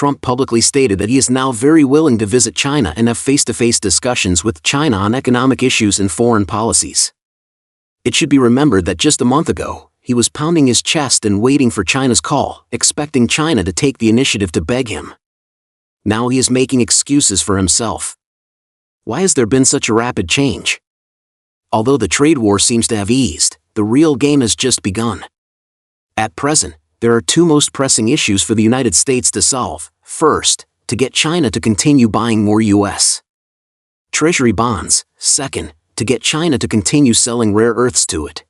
Trump publicly stated that he is now very willing to visit China and have face-to-face discussions with China on economic issues and foreign policies. It should be remembered that just a month ago, he was pounding his chest and waiting for China's call, expecting China to take the initiative to beg him. Now he is making excuses for himself. Why has there been such a rapid change? Although the trade war seems to have eased, the real game has just begun. At present, there are two most pressing issues for the United States to solve. First, to get China to continue buying more U.S. Treasury bonds. Second, to get China to continue selling rare earths to it.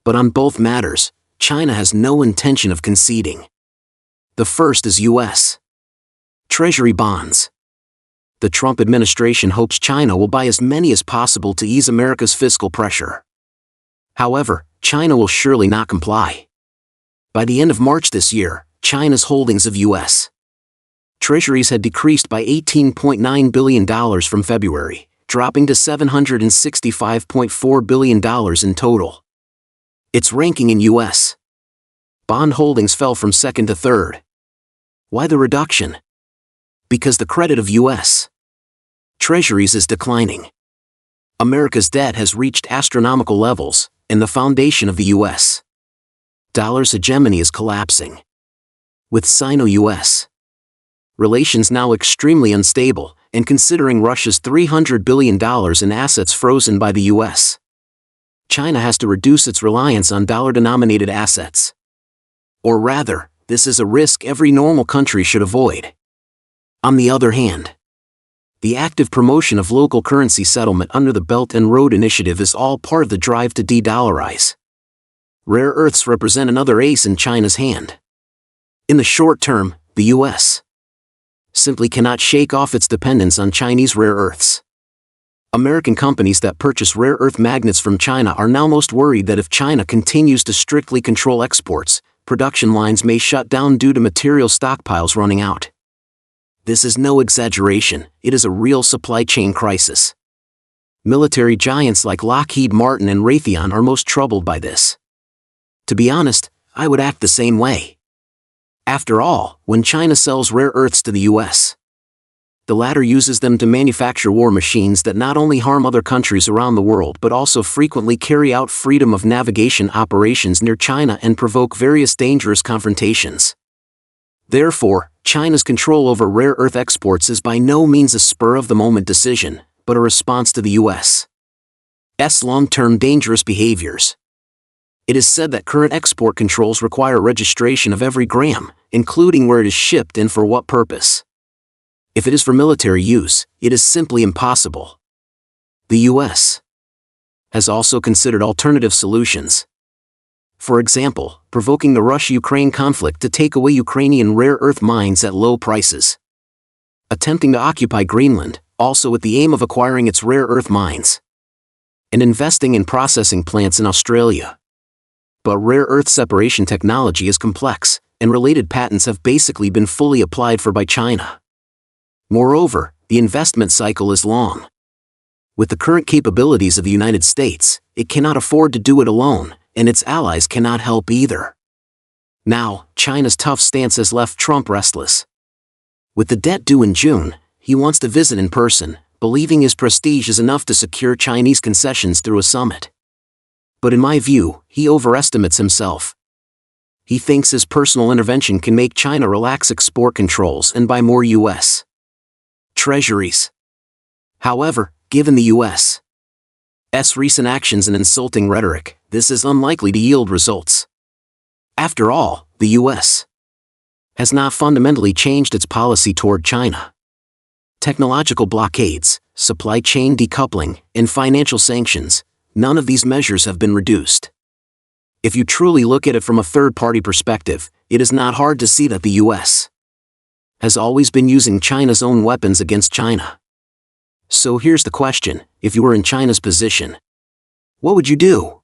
But on both matters, China has no intention of conceding. The first is U.S. Treasury bonds. The Trump administration hopes China will buy as many as possible to ease America's fiscal pressure. However, China will surely not comply. By the end of March this year, China's holdings of U.S. Treasuries had decreased by $18.9 billion from February, dropping to $765.4 billion in total. Its ranking in U.S. bond holdings fell from second to third. Why the reduction? Because the credit of U.S. Treasuries is declining. America's debt has reached astronomical levels, and the foundation of the U.S. dollar's hegemony is collapsing. With Sino-U.S. relations now extremely unstable, and considering Russia's $300 billion in assets frozen by the U.S., China has to reduce its reliance on dollar-denominated assets. Or rather, this is a risk every normal country should avoid. On the other hand, the active promotion of local currency settlement under the Belt and Road Initiative is all part of the drive to de-dollarize. Rare earths represent another ace in China's hand. In the short term, the U.S. simply cannot shake off its dependence on Chinese rare earths. American companies that purchase rare earth magnets from China are now most worried that if China continues to strictly control exports, production lines may shut down due to material stockpiles running out. This is no exaggeration, it is a real supply chain crisis. Military giants like Lockheed Martin and Raytheon are most troubled by this. To be honest, I would act the same way. After all, when China sells rare earths to the U.S., the latter uses them to manufacture war machines that not only harm other countries around the world but also frequently carry out freedom of navigation operations near China and provoke various dangerous confrontations. Therefore, China's control over rare earth exports is by no means a spur-of-the-moment decision, but a response to the U.S.'s long-term dangerous behaviors. It is said that current export controls require registration of every gram, including where it is shipped and for what purpose. If it is for military use, it is simply impossible. The U.S. has also considered alternative solutions. For example, provoking the Russia-Ukraine conflict to take away Ukrainian rare earth mines at low prices. Attempting to occupy Greenland, also with the aim of acquiring its rare earth mines. And investing in processing plants in Australia. But rare earth separation technology is complex, and related patents have basically been fully applied for by China. Moreover, the investment cycle is long. With the current capabilities of the United States, it cannot afford to do it alone, and its allies cannot help either. Now, China's tough stance has left Trump restless. With the debt due in June, he wants to visit in person, believing his prestige is enough to secure Chinese concessions through a summit. But in my view, he overestimates himself. He thinks his personal intervention can make China relax export controls and buy more U.S. Treasuries. However, given the U.S.'s recent actions and insulting rhetoric, this is unlikely to yield results. After all, the U.S. has not fundamentally changed its policy toward China. Technological blockades, supply chain decoupling, and financial sanctions, none of these measures have been reduced. If you truly look at it from a third-party perspective, it is not hard to see that the U.S. has always been using China's own weapons against China. So here's the question, if you were in China's position, what would you do?